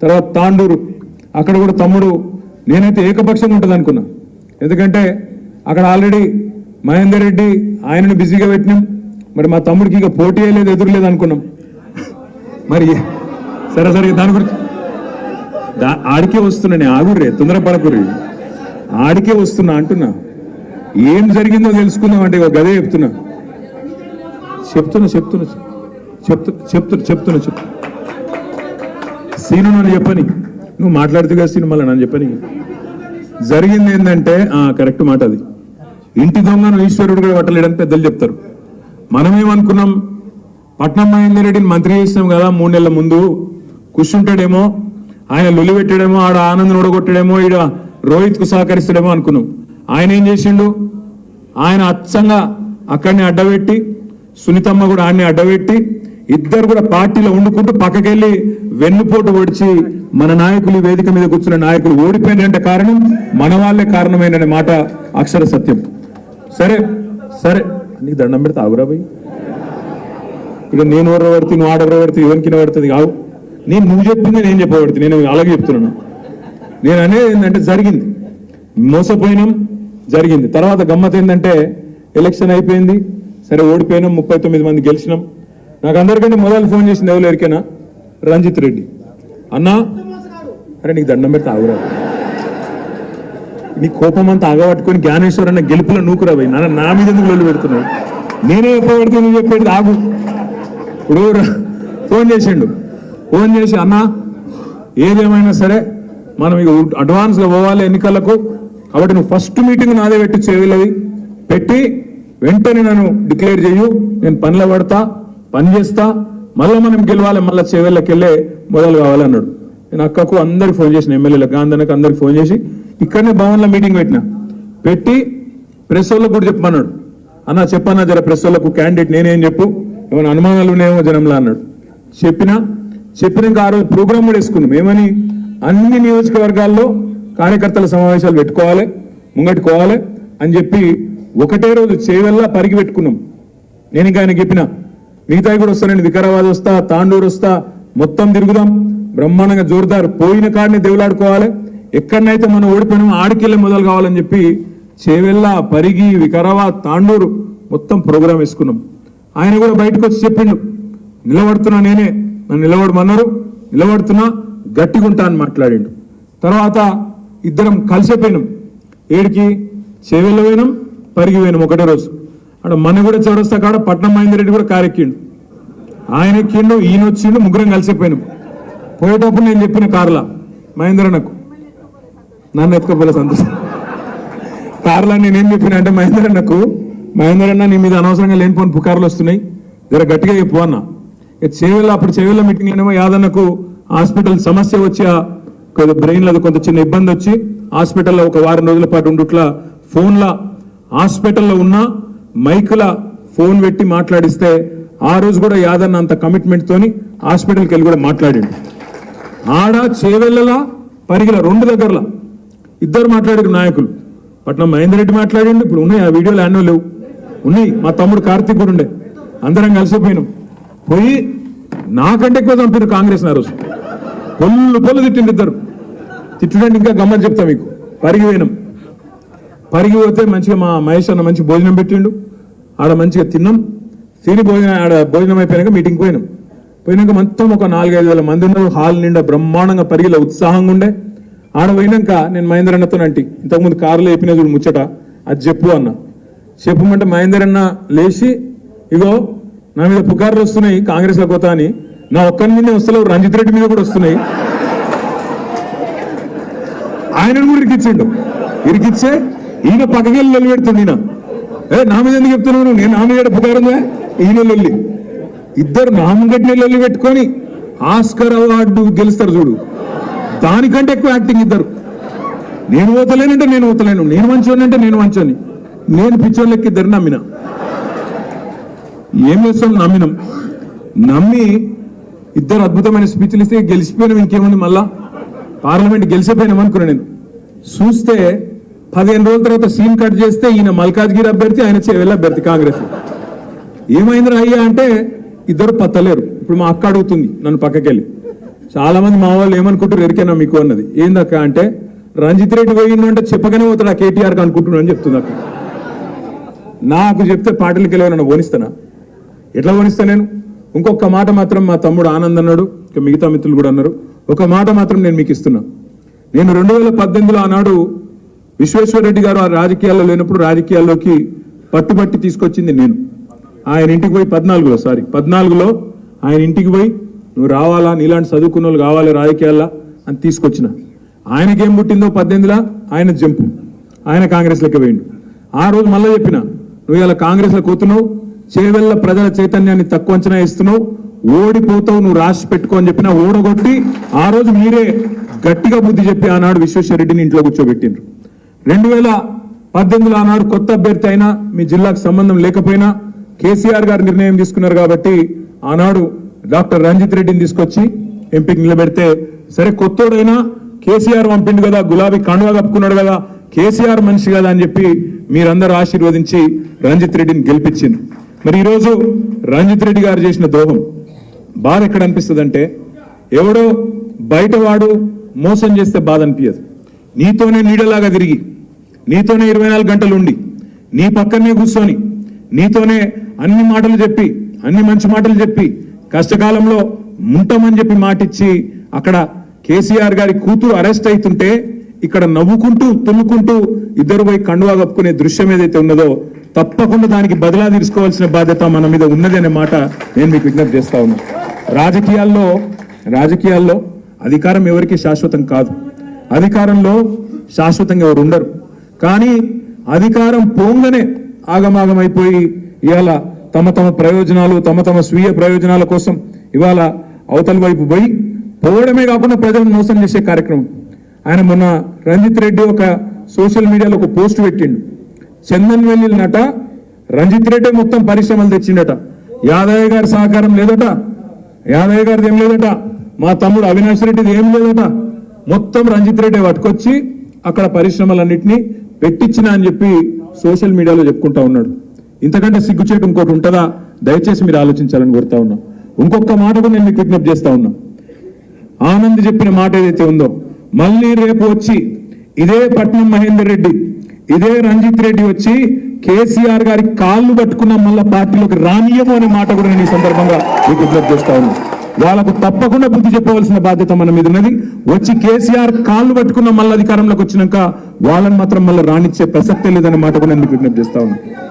తర్వాత తాండూరు అక్కడ కూడా తమ్ముడు నేనైతే ఏకపక్షంగా ఉంటుంది అనుకున్నా. ఎందుకంటే అక్కడ ఆల్రెడీ మహేందర్ రెడ్డి ఆయనను బిజీగా పెట్టినాం. మరి మా తమ్ముడికి ఇక పోటీ లేదు, ఎదురులేదు అనుకున్నాం. మరి సరే సరే దాని గురించి ఆడికే వస్తున్నా, నేను ఆగుర్రే, తొందరపడకుర్రి, ఆడికే వస్తున్నా అంటున్నా. ఏం జరిగిందో తెలుసుకుందాం అంటే ఒక గదే చెప్తున్నా సీను నన్ను చెప్పని, నువ్వు మాట్లాడుతుగా సీను మళ్ళీ నన్ను చెప్పని. జరిగింది ఏంటంటే కరెక్ట్ మాట, అది ఇంటి దొంగను ఈశ్వరుడు కూడా పట్టలేడని పెద్దలు చెప్తారు. మనమేమనుకున్నాం, పట్నం మహేందర్ రెడ్డిని మంత్రి చేసినాం కదా 3 నెలల ముందు, కూర్చుంటాడేమో, ఆయన లొల్లి పెట్టాడేమో, ఆడ ఆనంద్ ఓడగొట్టాడేమో, ఈడ రోహిత్కు సహకరిస్తాడేమో అనుకున్నాం. ఆయన ఏం చేసిండు, ఆయన అచ్చంగా అక్కడిని అడ్డబెట్టి, సునీతమ్మ కూడా ఆడిని అడ్డబెట్టి, ఇద్దరు కూడా పార్టీలో వండుకుంటూ పక్కకెళ్ళి వెన్నుపోటు ఒడిచి మన నాయకులు వేదిక మీద కూర్చున్న నాయకులు ఓడిపోయినంటే కారణం మన వాళ్ళే కారణమైన మాట అక్షర సత్యం. సరే సరే నీకు దండం పెడితే ఆగురా పోయి, ఇక నేను ఎవరబడితే నువ్వు ఆడెవరబడితే ఎవరికి పడుతుంది కావు. నువ్వు చెప్పింది నేను చెప్పబడుతుంది, నేను అలాగే చెప్తున్నాను. నేను అనేది ఏంటంటే జరిగింది, మోసపోయినాం, జరిగింది. తర్వాత గమ్మత్ ఏంటంటే ఎలక్షన్ అయిపోయింది, సరే ఓడిపోయినాం, 39 మంది గెలిచినాం. నాకు అందరికంటే మొదలు ఫోన్ చేసింది ఎవరు ఎరికైనా, రంజిత్ రెడ్డి అన్నా, అరే నీకు దండం పెడితే ఆగురా, నీ కోపం అంతా ఆగబట్టుకొని జ్ఞానేశ్వర్ అన్న గెలుపులో నూకురా పోయి నా మీద ఎందుకు లొల్లు పెడుతున్నావు, నేనే చెప్పబడితే నువ్వు చెప్పేది ఆగు. ఇప్పుడు ఫోన్ చేసిండు, ఫోన్ చేసి అన్నా ఏదేమైనా సరే మనం ఇక అడ్వాన్స్గా పోవాలి ఎన్నికలకు, కాబట్టి నువ్వు ఫస్ట్ మీటింగ్ నాదే పెట్టి చేయలేదు, పెట్టి వెంటనే నన్ను డిక్లేర్ చేయు, నేను పనిలో పడతా, పని చేస్తా, మళ్ళీ మనం గెలవాలి, మళ్ళీ చేవెళ్ళకి వెళ్ళే మొదలు కావాలన్నాడు. నేను అక్కకు అందరికి ఫోన్ చేసిన, ఎమ్మెల్యేలకు గాంధీకి అందరికి ఫోన్ చేసి ఇక్కడనే భవన్లో మీటింగ్ పెట్టి ప్రెస్ వాళ్ళకు కూడా చెప్పమన్నాడు. అన్న చెప్పన్నా జర ప్రెస్ వాళ్ళకు క్యాండిడేట్ నేనేం చెప్పు, ఏమైనా అనుమానాలు ఉన్నాయేమో జనంలా అన్నాడు. చెప్పినాక ఆ రోజు ప్రోగ్రామ్ కూడా వేసుకున్నాం, ఏమని అన్ని నియోజకవర్గాల్లో కార్యకర్తల సమావేశాలు పెట్టుకోవాలి, ముంగట్టుకోవాలి అని చెప్పి ఒకటే రోజు చేవెళ్ళ పరిగి పెట్టుకున్నాం. నేను ఇంకా ఆయన చెప్పిన మిగతాయి కూడా వస్తానండి, వికారాబాద్ వస్తా, తాండూరు వస్తా, మొత్తం తిరుగుదాం, బ్రహ్మాండంగా జోరుదారు, పోయిన కాడిని దేవులాడుకోవాలి, ఎక్కడనైతే మనం ఓడిపోయినామో ఆడికెళ్ళే మొదలు కావాలని చెప్పి చేవెళ్ళ, పరిగి, వికారాబాద్, తాండూరు మొత్తం ప్రోగ్రాం వేసుకున్నాం. ఆయన కూడా బయటకు వచ్చి చెప్పిండు, నిలబడుతున్నా, నేనే నన్ను నిలబడమన్నారు, నిలబడుతున్నా, గట్టిగుంటా అని మాట్లాడిండు. తర్వాత ఇద్దరం కలిసిపోయినాం, ఏడికి చేవెళ్ళ పోయినాం, పరిగి పోయినాం ఒకటే రోజు. అక్కడ మన కూడా చౌరస్తా కాడ పట్నం మహేందర్ రెడ్డి కూడా కారెక్కిండు, ఆయన ఎక్కిండు, ఈయన వచ్చిండు, ముగ్గురం కలిసిపోయినాం. పోయేటప్పుడు నేను చెప్పిన కార్లా మహేందరన్నకు, నన్ను ఎత్తుకోపోలే సంతోషం. కార్లా నేనేం చెప్పిన అంటే మహేందరన్నకు, మహేందరన్న నీ మీద అనవసరంగా లేనిపోని పుకార్లు వస్తున్నాయి, జర గట్టిగా చెప్పు అన్న. చేవెళ్ళ అప్పుడు చేవెళ్ళ మీటింగ్ ఏమో యాదన్నకు హాస్పిటల్ సమస్య వచ్చి బ్రెయిన్లో కొంత చిన్న ఇబ్బంది వచ్చి హాస్పిటల్లో ఒక వారం రోజుల పాటు ఉండుట్లా ఫోన్లా హాస్పిటల్లో ఉన్న మైకుల ఫోన్ పెట్టి మాట్లాడిస్తే ఆ రోజు కూడా యాదన్న అంత కమిట్మెంట్ తోని హాస్పిటల్కి వెళ్ళి కూడా మాట్లాడిండు. ఆడ చేవెళ్ళలా పరిగిల 2 దగ్గరలా ఇద్దరు మాట్లాడారు నాయకులు. పట్నం మహేందర్ రెడ్డి మాట్లాడిండు, ఇప్పుడు ఉన్నాయి ఆ వీడియోలు యాన్నో లేవు, ఉన్నాయి. మా తమ్ముడు కార్తీక్ కూడా ఉండే, అందరం కలిసిపోయినాం. పోయి నాకంటే ఎక్కువ చంపిన కాంగ్రెస్ ఆ రోజు, పొల్లు తిట్టిండు ఇద్దరు. తిట్టడానికి ఇంకా గమ్మని చెప్తా మీకు. పరిగిపోయినాం, పరిగిపోతే మంచిగా మా మహేష్ అన్న మంచి భోజనం పెట్టిండు, ఆడ మంచిగా తిన్నాం. తిని ఆడ భోజనం అయిపోయినాక మీటింగ్ పోయినాక మొత్తం ఒక 4-5 వేల మంది ఉన్నారు, హాల్ నిండా బ్రహ్మాండంగా పరిగిలో ఉత్సాహంగా ఉండే. ఆడ పోయినాక నేను మహేందర్ అన్నతో అంటే ఇంతకుముందు కారులో చెప్పిన చూడు ముచ్చట, అది చెప్పు అన్న. చెప్పమంటే మహేందర్ అన్న లేచి, ఇగో నా మీద పుకార్లు వస్తున్నాయి కాంగ్రెస్ లో కొత్త అని, నా ఒక్కరి మీదే వస్తలేవు, రంజిత్ రెడ్డి మీద కూడా వస్తున్నాయి. ఆయనను కూడా ఇరికిచ్చే ఈయన పక్కకెళ్ళి లొల్లి పెడుతుంది. ఈయన నా మీద ఎందుకు చెప్తున్నాను, నేను నా మీద పుకారుందా, ఈయన లొల్లి. ఇద్దరు నామగట్టిన లొల్లి పెట్టుకొని ఆస్కర్ అవార్డు గెలుస్తారు చూడు, దానికంటే ఎక్కువ యాక్టింగ్ ఇద్దరు. నేను ఓతలేనంటే నేను ఓతలేను, నేను మంచోని అంటే నేను మంచోని, నేను పిచ్చోళ్ళకి ఇద్దరు నమ్మిన. ఏం చేస్తాం, నమ్మి ఇద్దరు అద్భుతమైన స్పీచ్లు ఇస్తే గెలిచిపోయినాం. ఇంకేముంది, మళ్ళా పార్లమెంట్ గెలిచిపోయినాం అనుకున్నా. నేను చూస్తే 15 రోజుల తర్వాత సీన్ కట్ చేస్తే ఈయన మల్కాజ్గిరి అభ్యర్థి, ఆయన చేవెళ్ళ అభ్యర్థి కాంగ్రెస్. ఏమైందిరా అయ్యా అంటే ఇద్దరు పత్తలేరు. ఇప్పుడు మా అక్క అడుగుతుంది నన్ను పక్కకెళ్ళి, చాలా మంది మా వాళ్ళు ఏమనుకుంటారు ఎరికేనా మీకు అన్నది ఏందక్క అంటే రంజిత్ రెడ్డి పోయిండు అంటే చెప్పగానే పోతాడు ఆ కేటీఆర్కి అనుకుంటున్నాను అని చెప్తుంది అక్క. నాకు చెప్తే పార్టీలకి వెళ్ళి నన్ను పోనిస్తానా? ఎట్లా పోనిస్తా నేను? ఇంకొక మాట మాత్రం మా తమ్ముడు ఆనంద్ అన్నాడు, ఇక మిగతా మిత్రులు కూడా అన్నారు. ఒక మాట మాత్రం నేను మీకు ఇస్తున్నా. నేను 2018లో ఆనాడు విశ్వేశ్వరరెడ్డి గారు ఆ రాజకీయాల్లో లేనప్పుడు రాజకీయాల్లోకి పట్టుబట్టి తీసుకొచ్చింది నేను. ఆయన ఇంటికి పోయి 14లో ఆయన ఇంటికి పోయి నువ్వు రావాలా, నీలాంటి చదువుకున్న వాళ్ళు కావాలి రాజకీయాల్లో అని తీసుకొచ్చిన. ఆయనకేం పుట్టిందో 18లో ఆయన జంపు, ఆయన కాంగ్రెస్లోకి పోయిండు. ఆ రోజు మళ్ళీ చెప్పిన నువ్వు ఇలా కాంగ్రెస్లో కూతున్నావు, చేవెళ్ళ ప్రజల చైతన్యాన్ని తక్కువ అంచనా ఇస్తున్నావు, ఓడిపోతావు, నువ్వు రాసి పెట్టుకో అని చెప్పిన. ఓడగొట్టి ఆ రోజు మీరే గట్టిగా బుద్ధి చెప్పి ఆనాడు విశ్వేశ్వరరెడ్డిని ఇంట్లో కూర్చోబెట్టిండ్రు. 2018లో ఆనాడు కొత్త అభ్యర్థి అయినా మీ జిల్లాకు సంబంధం లేకపోయినా కేసీఆర్ గారు నిర్ణయం తీసుకున్నారు కాబట్టి ఆనాడు డాక్టర్ రంజిత్ రెడ్డిని తీసుకొచ్చి ఎంపీకి నిలబెడితే, సరే కొత్తోడైనా కేసీఆర్ పంపిండు కదా, గులాబీ కండువా కప్పుకున్నాడు కదా, కేసీఆర్ మనిషి కదా అని చెప్పి మీరందరూ ఆశీర్వదించి రంజిత్ రెడ్డిని గెలిపించిండ్రు. మరి ఈరోజు రంజిత్ రెడ్డి గారు చేసిన ద్రోహం బాధ ఎక్కడ అనిపిస్తుంది అంటే, ఎవడో బయటవాడు మోసం చేస్తే బాధ అనిపించదు. నీతోనే నీడలాగా తిరిగి, నీతోనే 24 గంటలు ఉండి, నీ పక్కనే కూర్చొని, నీతోనే అన్ని మాటలు చెప్పి, అన్ని మంచి మాటలు చెప్పి, కష్టకాలంలో ఉంటామని చెప్పి మాటిచ్చి అక్కడ కేసీఆర్ గారి కూతురు అరెస్ట్ అవుతుంటే ఇక్కడ నవ్వుకుంటూ తుమ్ముకుంటూ ఇద్దరు పోయి కండువా కప్పుకునే దృశ్యం ఏదైతే ఉన్నదో తప్పకుండా దానికి బదిలా తీసుకోవాల్సిన బాధ్యత మన మీద ఉన్నది అనే మాట నేను మీకు విజ్ఞప్తి చేస్తా ఉన్నా. రాజకీయాల్లో అధికారం ఎవరికి శాశ్వతం కాదు, అధికారంలో శాశ్వతంగా ఎవరు ఉండరు. కానీ అధికారం పోంగనే ఆగమాగమైపోయి ఇవాళ తమ ప్రయోజనాలు, తమ స్వీయ ప్రయోజనాల కోసం ఇవాళ అవతల వైపు పోయి పోవడమే కాకుండా ప్రజలను మోసం చేసే కార్యక్రమం. ఆయన మొన్న రంజిత్ రెడ్డి ఒక సోషల్ మీడియాలో ఒక పోస్ట్ పెట్టిండు. చందన్ వెల్లినట రంజిత్ రెడ్డి మొత్తం పరిశ్రమలు తెచ్చిండట, యాదయ్య గారి సహకారం లేదట, యాదయ్య గారిది ఏం లేదట, మా తమ్ముడు అవినాష్ రెడ్డిది ఏం లేదట, మొత్తం రంజిత్ రెడ్డి పట్టుకొచ్చి అక్కడ పరిశ్రమలన్నింటినీ పెట్టించిన అని చెప్పి సోషల్ మీడియాలో చెప్పుకుంటా ఉన్నాడు. ఇంతకంటే సిగ్గుచేటు ఇంకోటి ఉంటుందా? దయచేసి మీరు ఆలోచించాలని కోరుతా ఉన్నా. ఇంకొక మాట కూడా నేను మీకు విజ్ఞప్తి చేస్తా ఉన్నా. ఆనంద్ చెప్పిన మాట ఏదైతే ఉందో, మళ్ళీ రేపు వచ్చి ఇదే పట్నం మహేందర్ రెడ్డి, ఇదే రంజిత్ రెడ్డి వచ్చి కేసీఆర్ గారి కాళ్ళు పట్టుకున్న మళ్ళా పార్టీలోకి రానియము అనే మాట కూడా నేను ఈ సందర్భంగా మీకు విజ్ఞప్తి చేస్తా ఉన్నా. వాళ్ళకు తప్పకుండా బుద్ధి చెప్పవలసిన బాధ్యత మన మీద ఉన్నది. వచ్చి కేసీఆర్ కాళ్ళు పట్టుకున్న మళ్ళీ అధికారంలోకి వచ్చినాక వాళ్ళని మాత్రం మళ్ళీ రానిచ్చే ప్రసక్తే లేదనే మాట కూడా నేను మీకు విజ్ఞప్తి చేస్తా ఉన్నా.